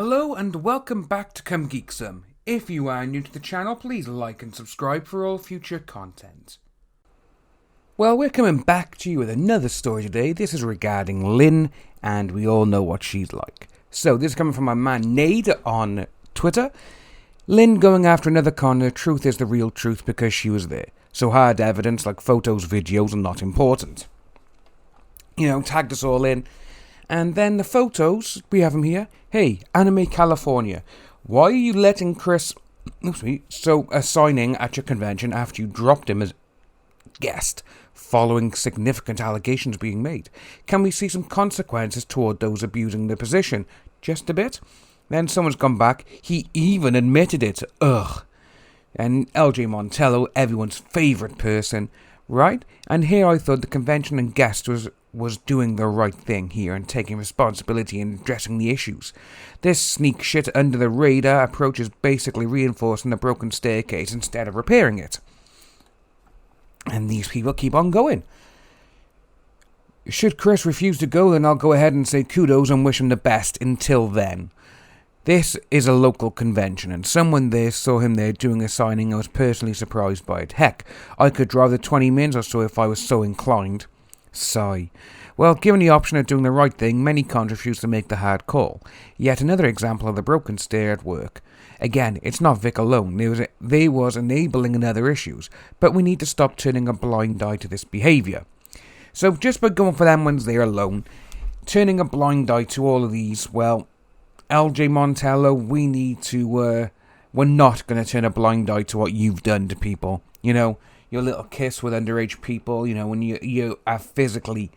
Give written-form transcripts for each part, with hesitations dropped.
Hello and welcome back to Come Geek Some. If you are new to the channel, please like and subscribe for all future content. Well, we're coming back to you with another story today. This is regarding Lynn, and we all know what she's like. So, this is coming from my man Nade on Twitter. Lynn going after another con, the truth is the real truth because she was there. So hard evidence like photos, videos are not important. Tagged us all in. And then the photos, we have them here. Hey, Anime California, why are you letting Chris signing at your convention after you dropped him as guest following significant allegations being made? Can we see some consequences toward those abusing the position? Just a bit? Then someone's gone back. He even admitted it. Ugh. And LjMontello, everyone's favourite person, right? And here I thought the convention and guest was doing the right thing here and taking responsibility and addressing the issues. This sneak shit under the radar approach is basically reinforcing the broken staircase instead of repairing it. And these people keep on going. Should Chris refuse to go, then I'll go ahead and say kudos and wish him the best until then. This is a local convention, and someone there saw him there doing a signing and was personally surprised by it. Heck, I could drive the 20 minutes or so if I was so inclined. Sigh. Well, given the option of doing the right thing, many cons refuse to make the hard call. Yet another example of the broken stair at work. Again, it's not Vic alone. They was enabling in other issues, but we need to stop turning a blind eye to this behaviour. So just by going for them ones there alone, turning a blind eye to all of these, well, LjMontello, we're not going to turn a blind eye to what you've done to people. Your little kiss with underage people, when you are physically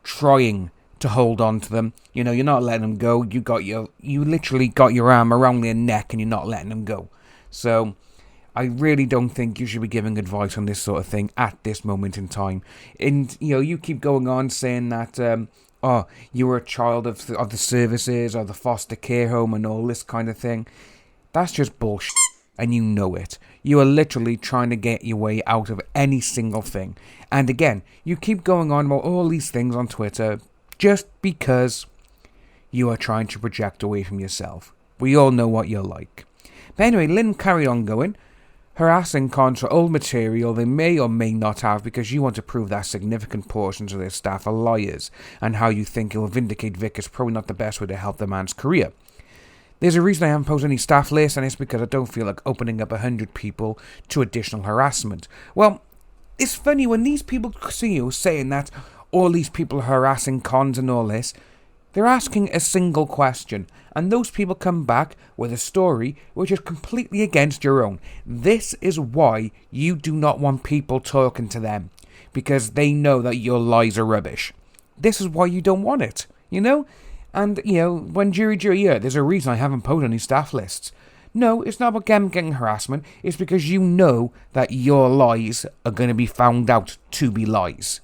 trying to hold on to them. You're not letting them go. You literally got your arm around their neck and you're not letting them go. So I really don't think you should be giving advice on this sort of thing at this moment in time. And, you keep going on saying that, you were a child of the services or the foster care home and all this kind of thing. That's just bullshit, and you know it. You are literally trying to get your way out of any single thing. And again, you keep going on about all these things on Twitter just because you are trying to project away from yourself. We all know what you're like. But anyway, Lynn carried on going, harassing cons for old material they may or may not have because you want to prove that significant portions of their staff are liars, and how you think you'll vindicate Vic is probably not the best way to help the man's career. There's a reason I haven't posted any staff lists, and it's because I don't feel like opening up 100 people to additional harassment. Well, it's funny when these people see you saying that all these people are harassing cons and all this, they're asking a single question, and those people come back with a story which is completely against your own. This is why you do not want people talking to them, because they know that your lies are rubbish. This is why you don't want it, And, when jury, there's a reason I haven't posted any staff lists. No, it's not about getting harassment, it's because you know that your lies are going to be found out to be lies.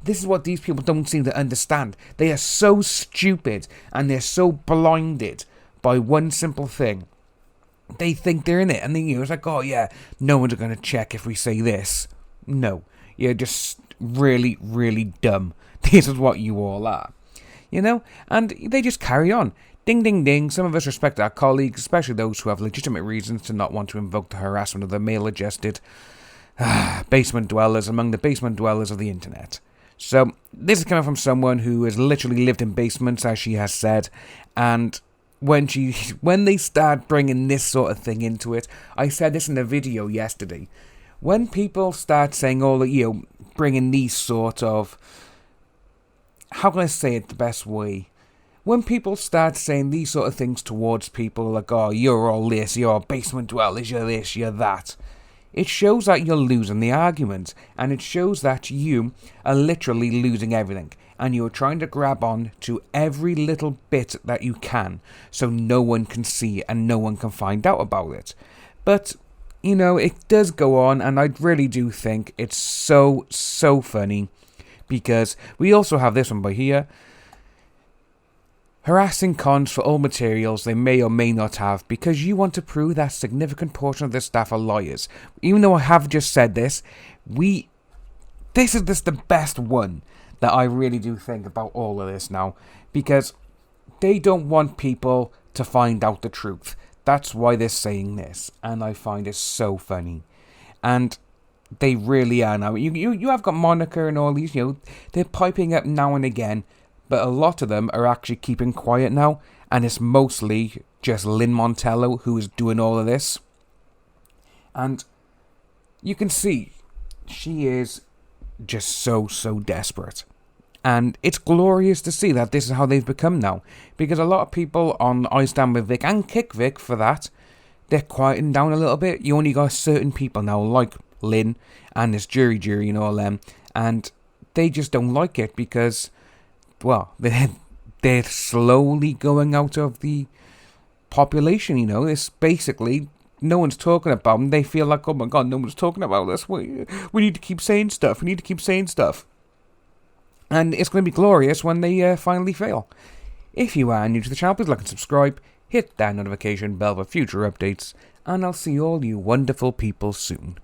This is what these people don't seem to understand. They are so stupid and they're so blinded by one simple thing. They think they're in it, and it's like, oh yeah, no one's going to check if we say this. No, you're just really, really dumb. This is what you all are. And they just carry on. Ding, ding, ding. Some of us respect our colleagues, especially those who have legitimate reasons to not want to invoke the harassment of the male-adjusted basement dwellers among the basement dwellers of the internet. So, this is coming from someone who has literally lived in basements, as she has said, and when they start bringing this sort of thing into it, I said this in a video yesterday, when people start saying bringing these sort of, how can I say it the best way? When people start saying these sort of things towards people, like, oh, you're all this, you're basement dwellers, you're this, you're that, it shows that you're losing the argument, and it shows that you are literally losing everything, and you're trying to grab on to every little bit that you can, so no one can see and no one can find out about it. But, it does go on, and I really do think it's so, so funny, because we also have this one by here. Harassing cons for all materials they may or may not have because you want to prove that significant portion of their staff are liars. Even though I have just said this, this is just the best one that I really do think about all of this now, because they don't want people to find out the truth. That's why they're saying this, and I find it so funny. And they really are now. You have got Monica and all these, they're piping up now and again, but a lot of them are actually keeping quiet now, and it's mostly just LjMontello who is doing all of this. And you can see she is just so desperate. And it's glorious to see that this is how they've become now. Because a lot of people on I Stand With Vic, and Kick Vic for that, they're quieting down a little bit. You only got certain people now, like Lynn and this jury and all them. And they just don't like it because, well, they're slowly going out of the population, It's basically, no one's talking about them. They feel like, oh my god, no one's talking about this. We need to keep saying stuff. And it's going to be glorious when they finally fail. If you are new to the channel, please like and subscribe. Hit that notification bell for future updates. And I'll see all you wonderful people soon.